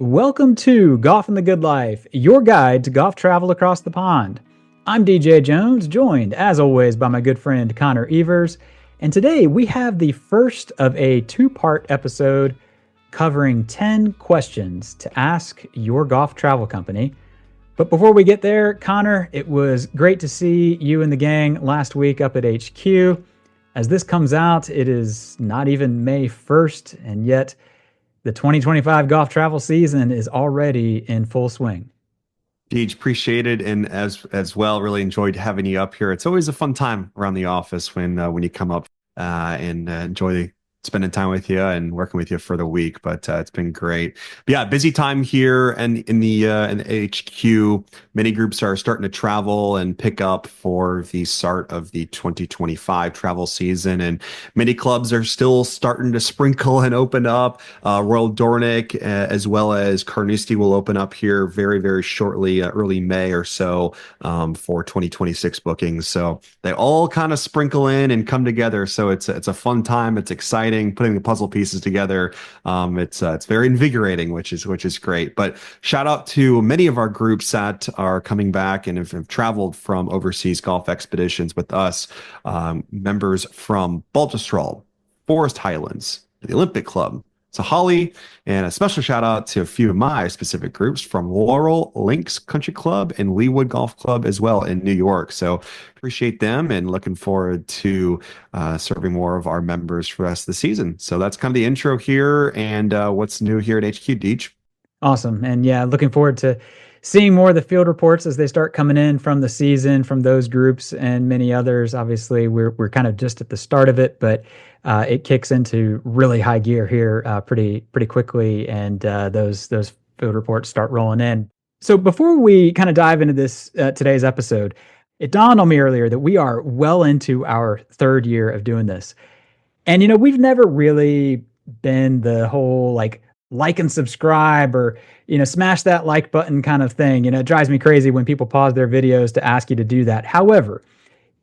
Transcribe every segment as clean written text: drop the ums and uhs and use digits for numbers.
Welcome to Golf in the Good Life, your guide to golf travel across the pond. I'm DJ Jones, joined as always by my good friend Connor Evers, and today we have the first of a two-part episode covering 10 questions to ask your golf travel company. But before we get there, Connor, it was great to see you and the gang last week up at HQ. As this comes out, it is not even May 1st, and yet the 2025 golf travel season is already in full swing. Deej, appreciate it, and as well, really enjoyed having you up here. It's always a fun time around the office when you come up and enjoy spending time with you and working with you for the week. But it's been great. But yeah, busy time here and in the HQ. Many groups are starting to travel and pick up for the start of the 2025 travel season, and many clubs are still starting to sprinkle and open up. Royal Dornick, as well as Carnoustie, will open up here very, very shortly, early May or so, for 2026 bookings. So they all kind of sprinkle in and come together. So it's a fun time. It's exciting putting the puzzle pieces together. It's very invigorating, which is great. But shout out to many of our groups that are coming back and have traveled from overseas golf expeditions with us. Members from Baltusrol, Forest Highlands, the Olympic Club, Holly, and a special shout out to a few of my specific groups from Laurel Links Country Club and Leewood Golf Club as well in New York. So appreciate them and looking forward to serving more of our members for the rest of the season. So that's kind of the intro here and what's new here at HQ Deach. Awesome. And yeah, looking forward to seeing more of the field reports as they start coming in from the season, from those groups and many others. Obviously, we're kind of just at the start of it, but it kicks into really high gear here pretty quickly, and those field reports start rolling in. So before we kind of dive into this today's episode, it dawned on me earlier that we are well into our third year of doing this. And, we've never really been the whole like and subscribe or, smash that like button kind of thing. It drives me crazy when people pause their videos to ask you to do that. However,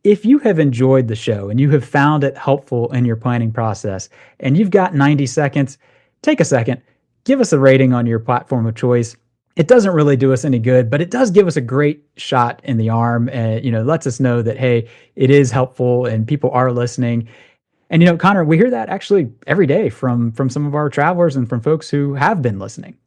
if you have enjoyed the show and you have found it helpful in your planning process and you've got 90 seconds, take a second, give us a rating on your platform of choice. It doesn't really do us any good, but it does give us a great shot in the arm and, lets us know that, hey, it is helpful and people are listening. And, Connor, we hear that actually every day from some of our travelers and from folks who have been listening.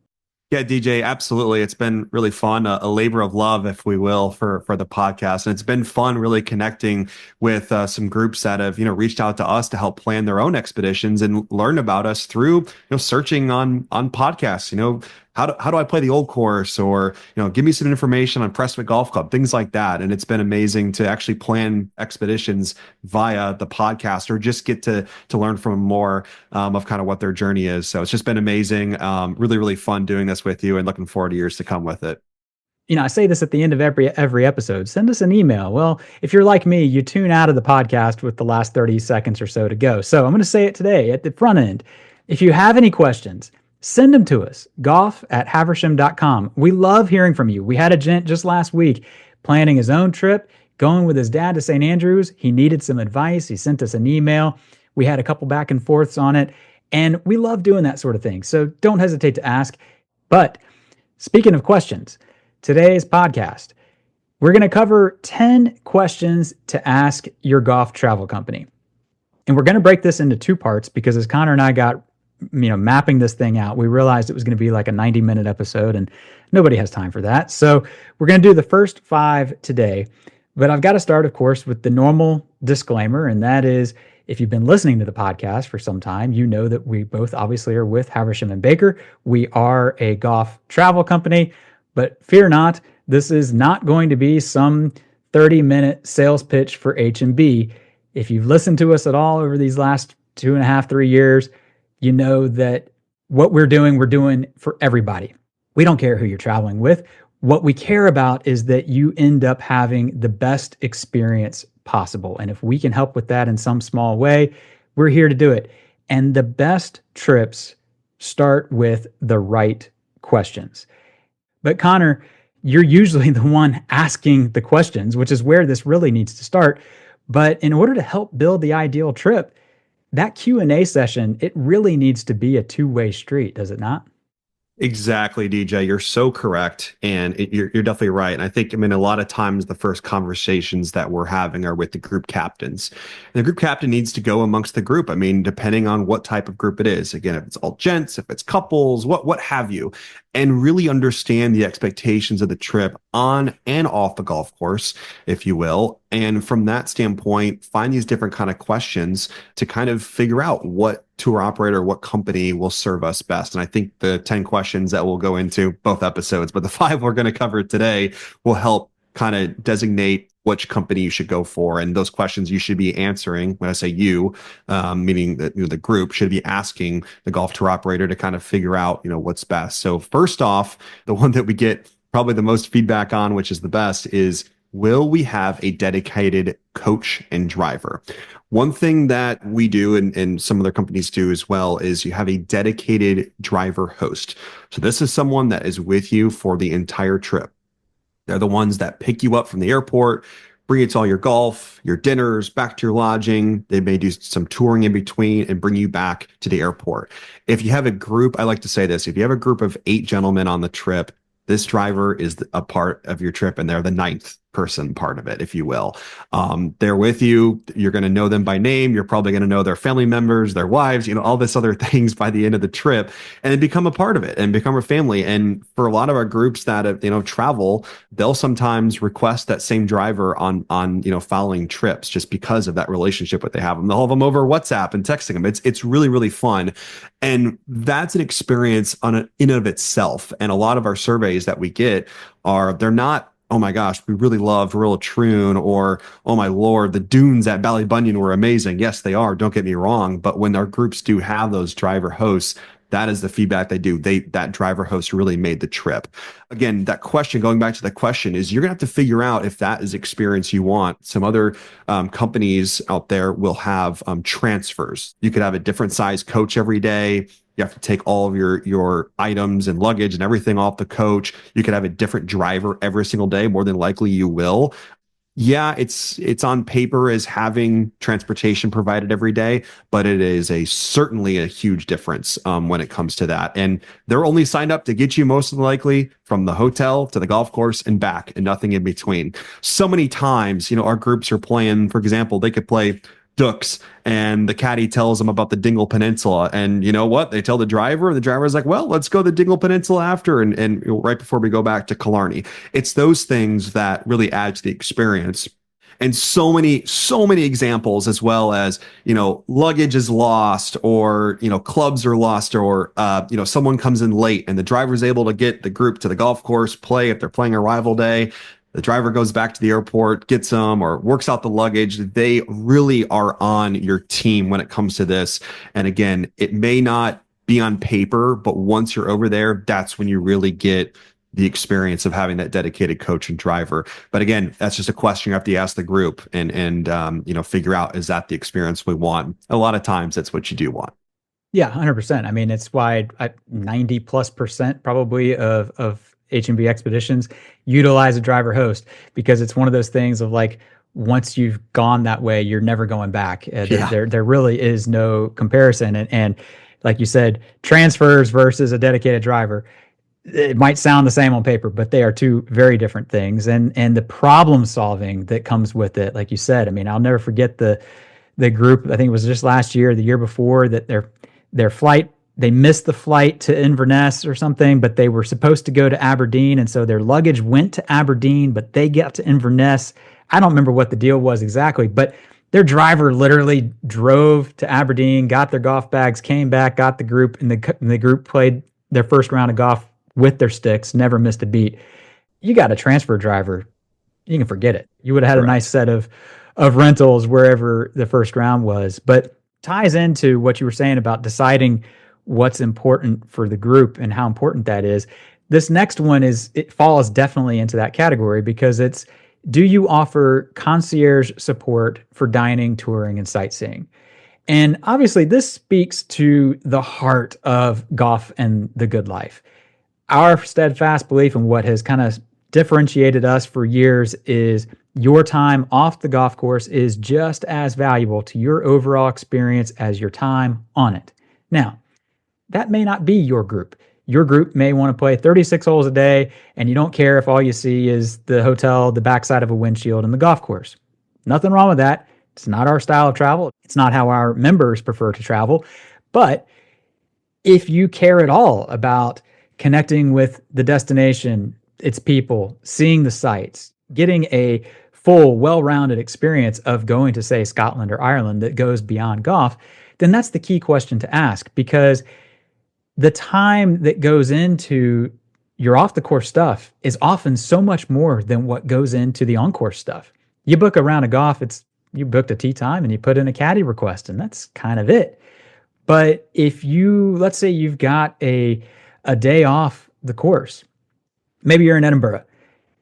Yeah, DJ, absolutely. It's been really fun, a labor of love, if we will, for the podcast. And it's been fun really connecting with some groups that have, reached out to us to help plan their own expeditions and learn about us through, searching on podcasts, how do I play the old course, or, give me some information on Prestwick Golf Club, things like that. And it's been amazing to actually plan expeditions via the podcast or just get to learn from more of kind of what their journey is. So it's just been amazing. Really, really fun doing this with you and looking forward to years to come with it. I say this at the end of every episode. Send us an email. Well, if you're like me, you tune out of the podcast with the last 30 seconds or so to go. So I'm going to say it today at the front end. If you have any questions, send them to us, golf@haversham.com. We love hearing from you. We had a gent just last week planning his own trip, going with his dad to St. Andrews. He needed some advice. He sent us an email. We had a couple back and forths on it, and we love doing that sort of thing. So don't hesitate to ask. But speaking of questions, today's podcast, we're going to cover 10 questions to ask your golf travel company. And we're going to break this into two parts because as Connor and I got mapping this thing out, we realized it was going to be like a 90-minute episode and nobody has time for that. So we're going to do the first 5 today. But I've got to start, of course, with the normal disclaimer. And that is, if you've been listening to the podcast for some time, you know that we both obviously are with Haversham and Baker. We are a golf travel company, but fear not, this is not going to be some 30-minute sales pitch for H&B. If you've listened to us at all over these last 2.5, 3 years, you know that what we're doing for everybody. We don't care who you're traveling with. What we care about is that you end up having the best experience possible. And if we can help with that in some small way, we're here to do it. And the best trips start with the right questions. But Connor, you're usually the one asking the questions, which is where this really needs to start. But in order to help build the ideal trip, that Q&A session, it really needs to be a two-way street, does it not? Exactly, DJ. You're so correct, and you're definitely right. And I think, I mean, a lot of times the first conversations that we're having are with the group captains. And the group captain needs to go amongst the group. I mean, depending on what type of group it is. Again, if it's all gents, if it's couples, what have you, and really understand the expectations of the trip on and off the golf course, if you will. And from that standpoint, find these different kind of questions to kind of figure out what tour operator, what company will serve us best. And I think the 10 questions that we'll go into both episodes, but the five we're going to cover today will help kind of designate which company you should go for. And those questions you should be answering. When I say you, meaning that the group should be asking the golf tour operator to kind of figure out, what's best. So first off, the one that we get probably the most feedback on, which is the best, is will we have a dedicated coach and driver? One thing that we do, and some other companies do as well, is you have a dedicated driver host. So this is someone that is with you for the entire trip. They're the ones that pick you up from the airport, bring you to all your golf, your dinners, back to your lodging. They may do some touring in between and bring you back to the airport. If you have a group, I like to say this, if you have a group of 8 gentlemen on the trip, this driver is a part of your trip and they're the ninth person part of it, if you will. They're with you. You're going to know them by name. You're probably going to know their family members, their wives, all this other things by the end of the trip, and then become a part of it and become a family. And for a lot of our groups that travel, they'll sometimes request that same driver on following trips just because of that relationship that they have them. They'll have them over WhatsApp and texting them. It's really, really fun. And that's an experience in and of itself. And a lot of our surveys that we get they're not, oh my gosh, we really loved Royal Troon, or oh my Lord, the dunes at Ballybunion were amazing. Yes, they are. Don't get me wrong. But when our groups do have those driver hosts, that is the feedback they do. That driver host really made the trip. Again, that question, going back to the question, is you're gonna have to figure out if that is experience you want. Some other companies out there will have transfers. You could have a different size coach every day. You have to take all of your items and luggage and everything off the coach. You could have a different driver every single day. More than likely you will. Yeah, it's on paper as having transportation provided every day, but it is certainly a huge difference when it comes to that. And they're only signed up to get you most likely from the hotel to the golf course and back, and nothing in between. So many times, our groups are playing, for example, they could play Dooks, and the caddy tells them about the Dingle Peninsula, and you know what? They tell the driver's like, well, let's go to the Dingle Peninsula after, and right before we go back to Killarney. It's those things that really add to the experience. And so many examples, as well as, luggage is lost, or, clubs are lost, or, someone comes in late and the driver's able to get the group to the golf course, play if they're playing a rival day. The driver goes back to the airport, gets them, or works out the luggage. They really are on your team when it comes to this. And again, it may not be on paper, but once you're over there, that's when you really get the experience of having that dedicated coach and driver. But again, that's just a question you have to ask the group and figure out, is that the experience we want? A lot of times that's what you do want. Yeah, 100%. I mean, it's why 90+% probably of H&B expeditions utilize a driver host, because it's one of those things of like, once you've gone that way, you're never going back. There really is no comparison. And like you said, transfers versus a dedicated driver, it might sound the same on paper, but they are two very different things. And the problem solving that comes with it, like you said, I mean, I'll never forget the group, I think it was just last year, the year before, that their flight, they missed the flight to Inverness or something, but they were supposed to go to Aberdeen. And so their luggage went to Aberdeen, but they got to Inverness. I don't remember what the deal was exactly, but their driver literally drove to Aberdeen, got their golf bags, came back, got the group, and the group played their first round of golf with their sticks, never missed a beat. You got a transfer driver, you can forget it. You would have had a nice set of rentals wherever the first round was. But ties into what you were saying about deciding what's important for the group and how important that is. This next one it falls definitely into that category, because it's, do you offer concierge support for dining, touring, and sightseeing? And obviously this speaks to the heart of golf and the good life. Our steadfast belief, in what has kind of differentiated us for years, is your time off the golf course is just as valuable to your overall experience as your time on it. Now, that may not be your group. Your group may want to play 36 holes a day, and you don't care if all you see is the hotel, the backside of a windshield, and the golf course. Nothing wrong with that. It's not our style of travel. It's not how our members prefer to travel. But if you care at all about connecting with the destination, its people, seeing the sights, getting a full, well-rounded experience of going to, say, Scotland or Ireland that goes beyond golf, then that's the key question to ask, because the time that goes into your off the course stuff is often so much more than what goes into the on course stuff. You book a round of golf, you booked a tee time and you put in a caddy request, and that's kind of it. But if let's say you've got a day off the course, maybe you're in Edinburgh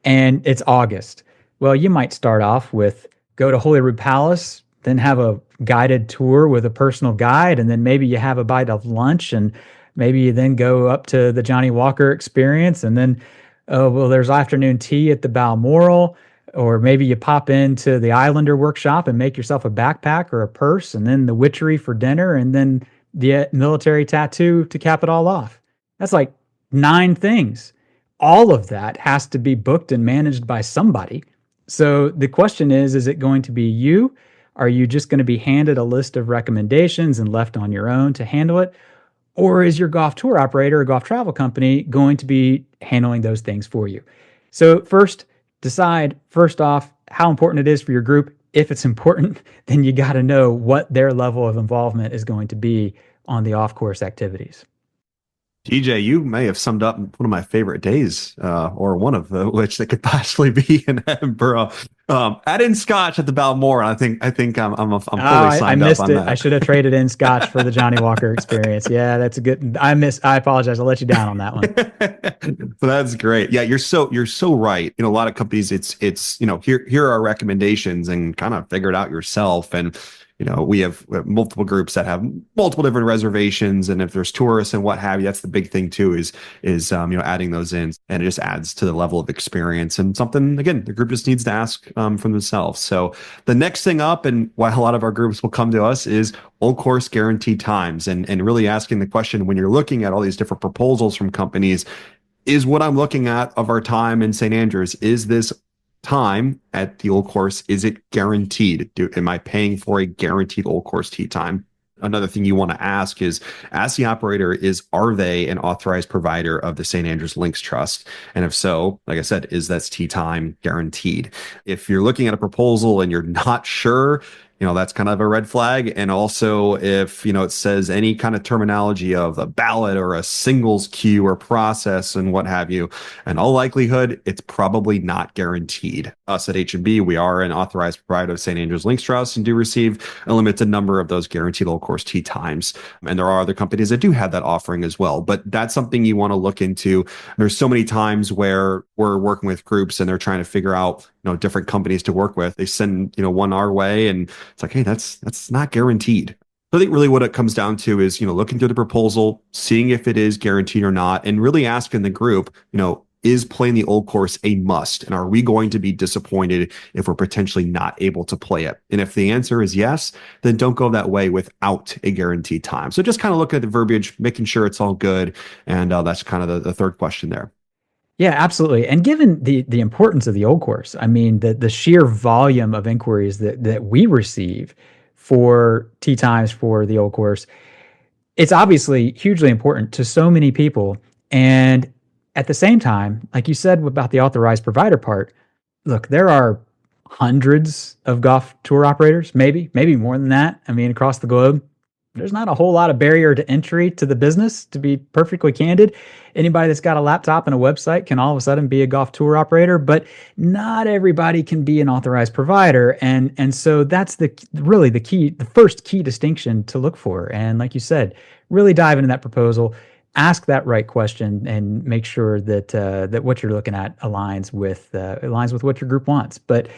and it's August. Well, you might start off with go to Holyrood Palace, then have a guided tour with a personal guide, and then maybe you have a bite of lunch, and maybe you then go up to the Johnny Walker Experience, and then, oh, well, there's afternoon tea at the Balmoral, or maybe you pop into the Islander workshop and make yourself a backpack or a purse, and then the witchery for dinner, and then the military tattoo to cap it all off. That's like 9 things. All of that has to be booked and managed by somebody. So the question is it going to be you? Are you just going to be handed a list of recommendations and left on your own to handle it? Or is your golf tour operator or golf travel company going to be handling those things for you? So decide first off how important it is for your group. If it's important, then you got to know what their level of involvement is going to be on the off-course activities. TJ, you may have summed up one of my favorite days, or one of which that could possibly be in Edinburgh. Add in Scotch at the Balmoral. I think I'm fully signed up on I missed it. that. I should have traded in Scotch for the Johnny Walker Experience. Yeah, that's a good. I apologize. I'll let you down on that one. So that's great. Yeah, you're so right. A lot of companies, it's here are our recommendations, and kind of figure it out yourself. And we have multiple groups that have multiple different reservations, and if there's tourists and what have you, that's the big thing too. Is adding those in, and it just adds to the level of experience, and something again the group just needs to ask from themselves. So the next thing up, and why a lot of our groups will come to us, is old course guaranteed times, and really asking the question when you're looking at all these different proposals from companies: is what I'm looking at of our time in St. Andrews, is this time at the old course, is it guaranteed? Am I paying for a guaranteed old course tee time? Another thing you want to ask is, ask the operator, are they an authorized provider of the St. Andrews Links Trust? And if so, like I said, is that tee time guaranteed? If you're looking at a proposal and you're not sure, that's kind of a red flag. And also if, it says any kind of terminology of a ballot or a singles queue or process and what have you, in all likelihood, it's probably not guaranteed. Us at H&B, we are an authorized provider of St. Andrews Links Trust and do receive a limited number of those guaranteed old course tee times. And there are other companies that do have that offering as well. But that's something you want to look into. There's so many times where we're working with groups and they're trying to figure out, different companies to work with. They send, one our way, and it's like, hey, that's not guaranteed. So I think really what it comes down to is, looking through the proposal, seeing if it is guaranteed or not, and really asking the group, is playing the old course a must? And are we going to be disappointed if we're potentially not able to play it? And if the answer is yes, then don't go that way without a guaranteed time. So just kind of look at the verbiage, making sure it's all good. And that's kind of the third question there. Yeah, absolutely. And given the importance of the old course, I mean, the sheer volume of inquiries that we receive for tee times for the old course, it's obviously hugely important to so many people. And at the same time, like you said about the authorized provider part, look, there are hundreds of golf tour operators, maybe more than that. I mean, across the globe. There's not a whole lot of barrier to entry to the business, to be perfectly candid. Anybody that's got a laptop and a website can all of a sudden be a golf tour operator, but not everybody can be an authorized provider. And so that's really the first key distinction to look for. And like you said, really dive into that proposal, ask that right question, and make sure that what you're looking at aligns with what your group wants. But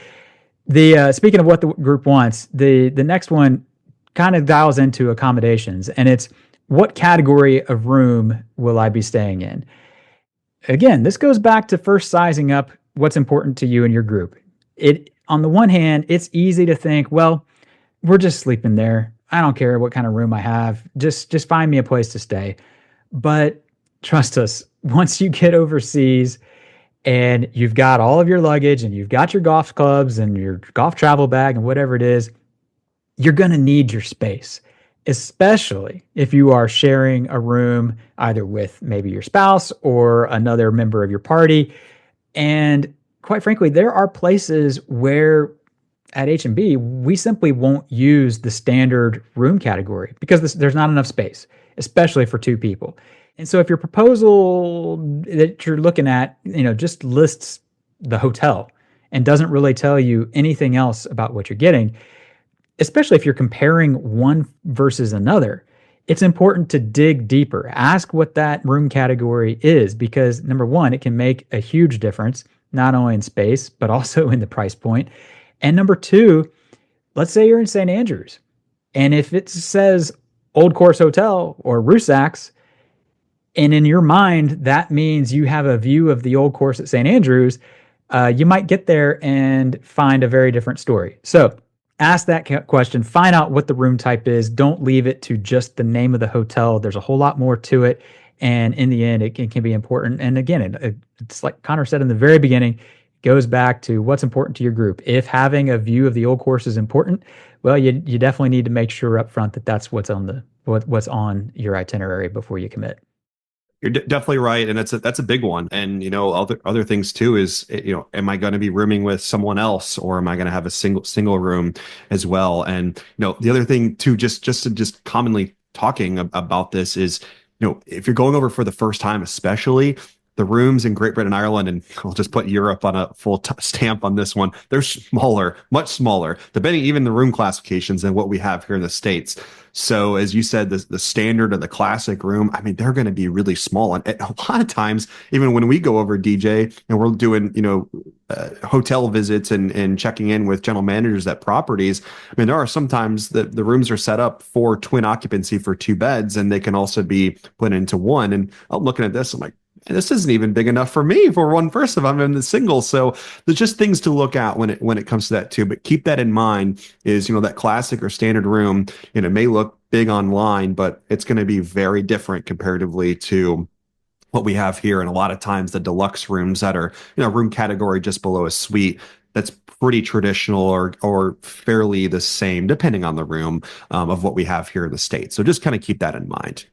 speaking of what the group wants, the next one kind of dials into accommodations, and it's what category of room will I be staying in? Again, this goes back to first sizing up what's important to you and your group. On the one hand, it's easy to think, well, we're just sleeping there. I don't care what kind of room I have. Just find me a place to stay. But trust us, once you get overseas and you've got all of your luggage and you've got your golf clubs and your golf travel bag and whatever it is, you're going to need your space, especially if you are sharing a room either with maybe your spouse or another member of your party. And quite frankly, there are places where at H&B, we simply won't use the standard room category because there's not enough space, especially for two people. And so if your proposal that you're looking at, just lists the hotel and doesn't really tell you anything else about what you're getting, especially if you're comparing one versus another, it's important to dig deeper. Ask what that room category is because number one, it can make a huge difference, not only in space, but also in the price point. And number two, let's say you're in St. Andrews. And if it says Old Course Hotel or Rusacks, and in your mind, that means you have a view of the old course at St. Andrews, you might get there and find a very different story. So ask that question, find out what the room type is. Don't leave it to just the name of the hotel. There's a whole lot more to it. And in the end, it can be important. And again, it's like Connor said in the very beginning, goes back to what's important to your group. If having a view of the old course is important, well, you definitely need to make sure up front that that's what's on your itinerary before you commit. You're definitely right, and that's a big one. And other things too is am I going to be rooming with someone else, or am I going to have a single room as well? And the other thing too, just commonly talking about this is if you're going over for the first time, especially the rooms in Great Britain and Ireland, and I'll just put Europe on a full stamp on this one. They're smaller, much smaller, depending even the room classifications than what we have here in the States. So as you said, the standard or the classic room, I mean, they're going to be really small. And a lot of times, even when we go over DJ and we're doing, hotel visits and checking in with general managers at properties, I mean, there are sometimes the rooms are set up for twin occupancy for two beds, and they can also be put into one. And I'm looking at this, I'm like, this isn't even big enough for me for one person if I'm in the single. So there's just things to look at when it comes to that too. But keep that in mind is, that classic or standard room, may look big online, but it's going to be very different comparatively to what we have here. And a lot of times the deluxe rooms that are, room category just below a suite, that's pretty traditional or fairly the same, depending on the room, of what we have here in the States. So just kind of keep that in mind.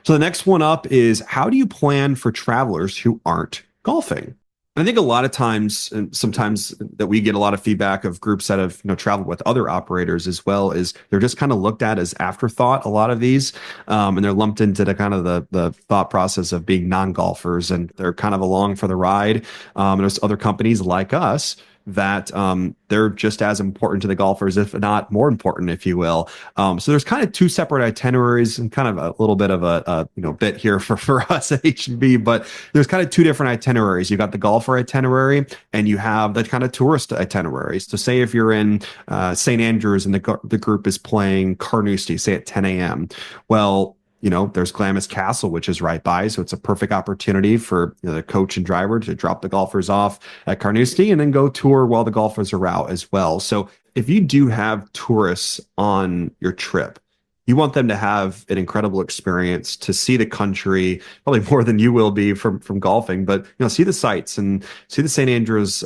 So the next one up is, how do you plan for travelers who aren't golfing? And I think a lot of times, and sometimes that we get a lot of feedback of groups that have traveled with other operators as well, is they're just kind of looked at as afterthought, a lot of these, and they're lumped into the kind of the thought process of being non-golfers, and they're kind of along for the ride. And there's other companies like us that they're just as important to the golfers, if not more important, if you will. So there's kind of two separate itineraries, and kind of a little bit of a bit here for us at H&B, but there's kind of two different itineraries. You've got the golfer itinerary, and you have the kind of tourist itineraries. So say if you're in St. Andrews and the group is playing Carnoustie, say at 10 a.m. Well, there's Glamis Castle, which is right by. So it's a perfect opportunity for the coach and driver to drop the golfers off at Carnoustie and then go tour while the golfers are out as well. So if you do have tourists on your trip, you want them to have an incredible experience, to see the country, probably more than you will be from golfing, but see the sights and see the St. Andrews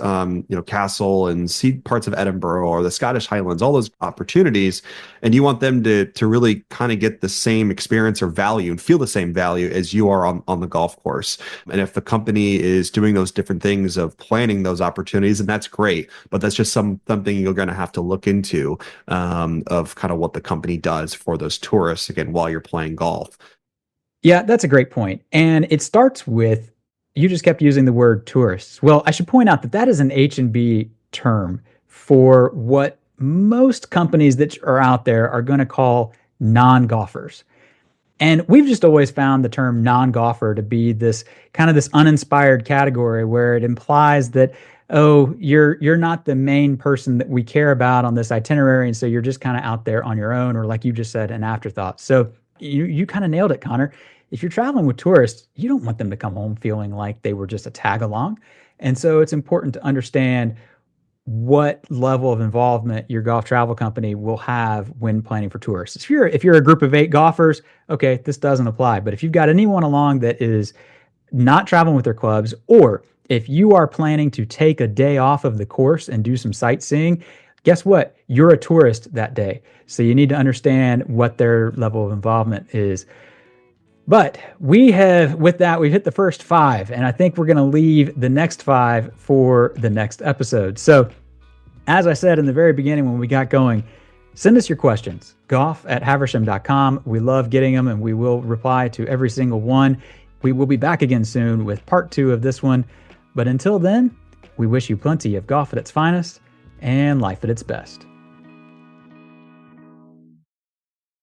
castle, and see parts of Edinburgh or the Scottish Highlands, all those opportunities. And you want them to really kind of get the same experience or value and feel the same value as you are on the golf course. And if the company is doing those different things of planning those opportunities, and that's great, but that's just something you're going to have to look into, of kind of what the company does for those tourists, again, while you're playing golf. Yeah, that's a great point. And it starts with, you just kept using the word tourists. Well, I should point out that is an H&B term for what most companies that are out there are going to call non-golfers. And we've just always found the term non-golfer to be this uninspired category where it implies that, oh, you're not the main person that we care about on this itinerary, and so you're just kind of out there on your own, or like you just said, an afterthought. So you kind of nailed it, Connor. If you're traveling with tourists, you don't want them to come home feeling like they were just a tag along. And so it's important to understand what level of involvement your golf travel company will have when planning for tours. If you're a group of 8 golfers, okay, this doesn't apply. But if you've got anyone along that is not traveling with their clubs, or if you are planning to take a day off of the course and do some sightseeing, guess what? You're a tourist that day. So you need to understand what their level of involvement is. But we've hit the first 5, and I think we're going to leave the next 5 for the next episode. So, as I said in the very beginning when we got going, send us your questions, golf@haversham.com. We love getting them, and we will reply to every single one. We will be back again soon with part 2 of this one. But until then, we wish you plenty of golf at its finest and life at its best.